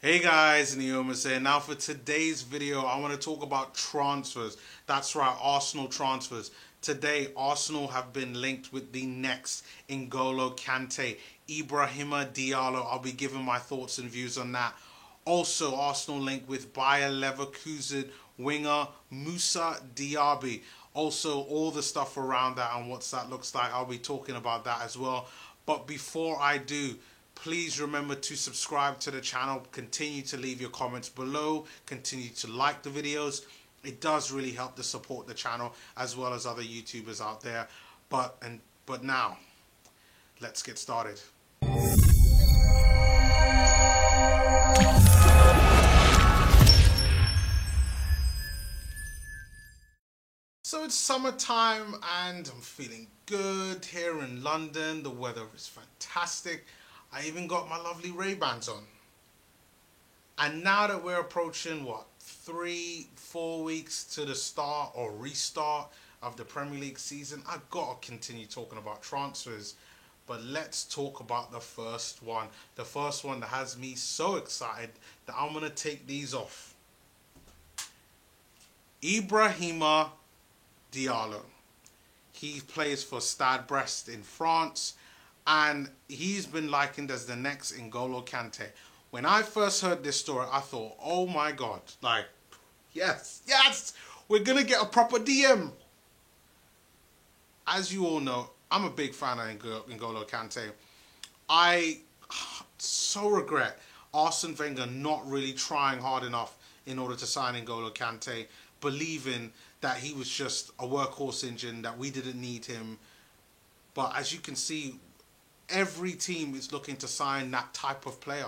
Hey guys, Neomas here. Now for today's video, I want to talk about transfers. That's right, Arsenal transfers. Today, Arsenal have been linked with the next N'Golo Kante, Ibrahima Diallo. I'll be giving my thoughts and views on that. Also, Arsenal linked with Bayer Leverkusen winger Moussa Diaby. Also, all the stuff around that and what that looks like. I'll be talking about that as well. But before I do, please remember to subscribe to the channel. Continue to leave your comments below. Continue to like the videos. It does really help to support the channel as well as other YouTubers out there. But now, let's get started. So it's summertime and I'm feeling good here in London. The weather is fantastic. I even got my lovely Ray-Bans on. And now that we're approaching, what, 3-4 weeks to the start or restart of the Premier League season, I've got to continue talking about transfers. But let's talk about the first one. The first one that has me so excited that I'm going to take these off. Ibrahima Diallo. He plays for Stade Brest in France, and he's been likened as the next N'Golo Kante. When I first heard this story, I thought, oh my God, like, yes, we're going to get a proper DM. As you all know, I'm a big fan of N'Golo Kante. I so regret Arsene Wenger not really trying hard enough in order to sign N'Golo Kante, believing that he was just a workhorse engine, that we didn't need him. But as you can see, every team is looking to sign that type of player.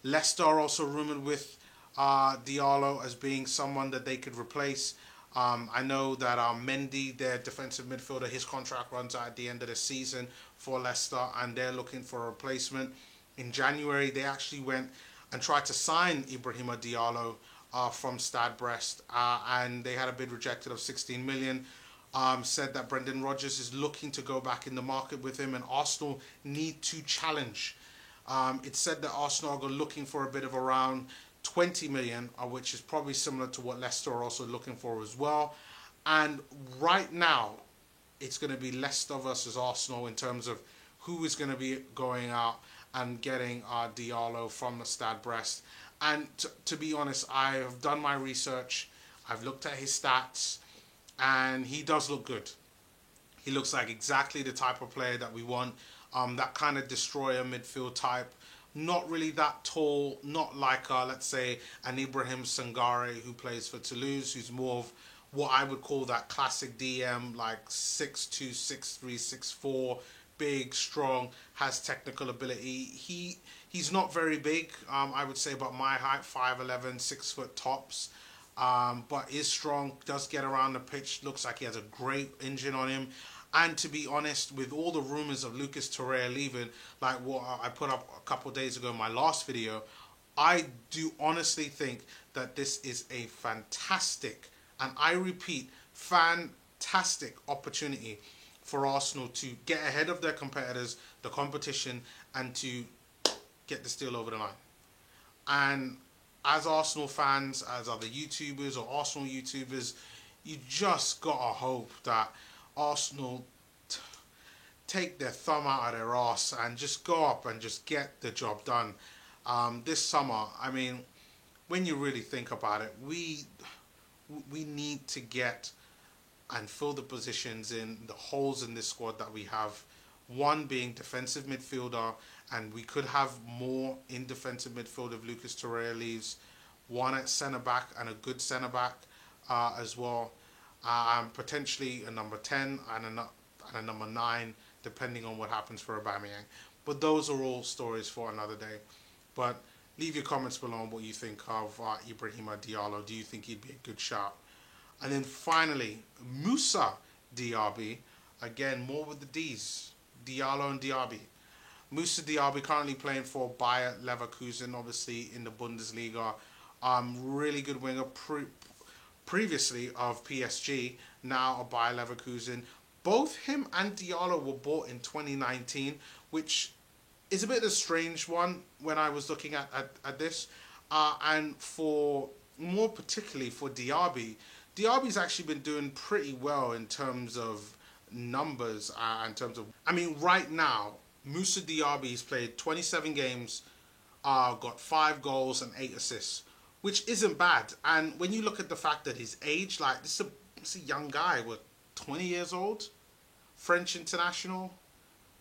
Leicester are also rumoured with Diallo as being someone that they could replace. I know that Mendy, their defensive midfielder, his contract runs out at the end of the season for Leicester, and they're looking for a replacement. In January, they actually went and tried to sign Ibrahima Diallo from Stade Brest, and they had a bid rejected of 16 million. Said that Brendan Rodgers is looking to go back in the market with him, and Arsenal need to challenge. It's said that Arsenal are looking for a bid of around 20 million, which is probably similar to what Leicester are also looking for as well. And right now, it's going to be Leicester versus Arsenal in terms of who is going to be going out and getting Diallo from the Stade Brest. And to be honest, I have done my research. I've looked at his stats, and he does look good. He looks like exactly the type of player that we want. That kind of destroyer midfield type. Not really that tall. Not like, let's say, an Ibrahim Sangare who plays for Toulouse, who's more of what I would call that classic DM, like 6'2", 6'3", 6'4", big, strong, has technical ability. He's not very big. I would say about my height, 5'11", 6 foot tops. But is strong, does get around the pitch, looks like he has a great engine on him. And to be honest, with all the rumours of Lucas Torreira leaving, like what I put up a couple of days ago in my last video, I do honestly think that this is a fantastic, and I repeat, fantastic opportunity for Arsenal to get ahead of their competitors, the competition, and to get this deal over the line. And as Arsenal fans, as other YouTubers or Arsenal YouTubers, you just gotta hope that Arsenal take their thumb out of their arse and just go up and just get the job done. This summer, I mean, when you really think about it, we need to get and fill the positions in the holes in this squad that we have. One being defensive midfielder, and we could have more in defensive midfield if Lucas Torreira leaves. One at centre back, and a good centre back as well. Potentially a number 10 and a number 9, depending on what happens for Aubameyang. But those are all stories for another day. But leave your comments below on what you think of Ibrahima Diallo. Do you think he'd be a good shout? And then finally, Moussa Diaby. Again, more with the D's. Diallo and Diaby. Moussa Diaby currently playing for Bayer Leverkusen, obviously in the Bundesliga. Really good winger. Previously of PSG, now of Bayer Leverkusen. Both him and Diallo were bought in 2019, which it's a bit of a strange one when I was looking at this. And for more particularly for Diaby, Diaby's actually been doing pretty well in terms of numbers, in terms of, I mean, right now, Moussa Diaby's played 27 games, got 5 goals and 8 assists, which isn't bad. And when you look at the fact that his age, like, this is a young guy, what, 20 years old, French international.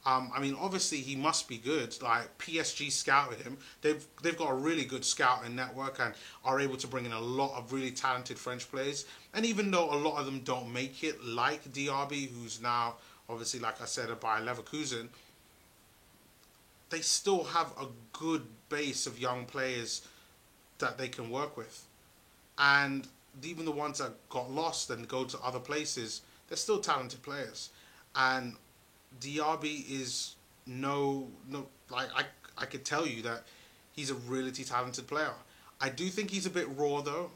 I mean, obviously he must be good. Like, PSG scouted him. They've got a really good scouting network and are able to bring in a lot of really talented French players. And even though a lot of them don't make it, like Diaby, who's now obviously, like I said, by Leverkusen, they still have a good base of young players that they can work with. And even the ones that got lost and go to other places, they're still talented players. And Diaby is like, I could tell you that he's a really talented player. I do think he's a bit raw though.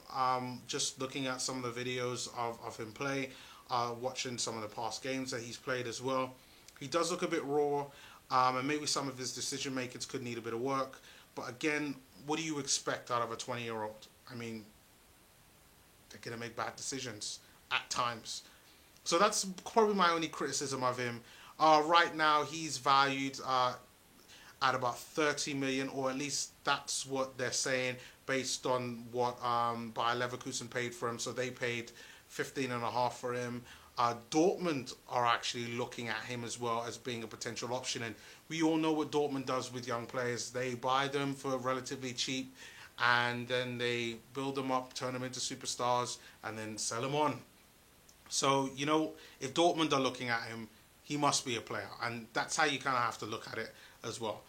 Just looking at some of the videos of him play, watching some of the past games that he's played as well, he does look a bit raw, and maybe some of his decision makings could need a bit of work. But again, what do you expect out of a 20-year-old? I mean, they're gonna make bad decisions at times. So that's probably my only criticism of him. Right now, he's valued at about 30 million, or at least that's what they're saying based on what Bayer Leverkusen paid for him. So they paid 15.5 for him. Dortmund are actually looking at him as well as being a potential option, and we all know what Dortmund does with young players. They buy them for relatively cheap, and then they build them up, turn them into superstars, and then sell them on. So, you know, if Dortmund are looking at him, he must be a player. And that's how you kind of have to look at it as well.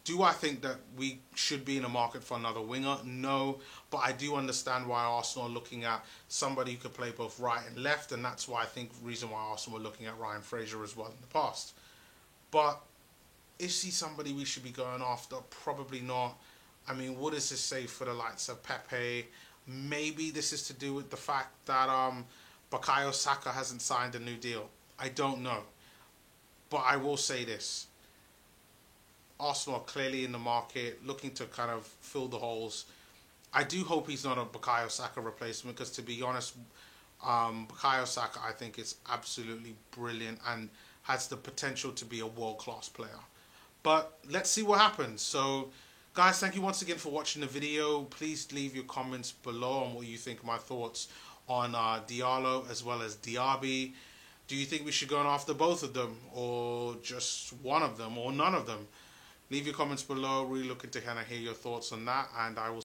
Do I think that we should be in a market for another winger? No. But I do understand why Arsenal are looking at somebody who could play both right and left. And that's why I think the reason why Arsenal were looking at Ryan Fraser as well in the past. But is he somebody we should be going after? Probably not. I mean, what does this say for the likes of Pepe? Maybe this is to do with the fact that Bukayo Saka hasn't signed a new deal. I don't know. But I will say this. Arsenal are clearly in the market, looking to kind of fill the holes. I do hope he's not a Bukayo Saka replacement, because to be honest, Bukayo Saka, I think, is absolutely brilliant and has the potential to be a world-class player. But let's see what happens. So, guys, thank you once again for watching the video. Please leave your comments below on what you think of my thoughts on Diallo as well as Diaby. Do you think we should go after both of them, or just one of them, or none of them? Leave your comments below. Really looking to kind of hear your thoughts on that, and I will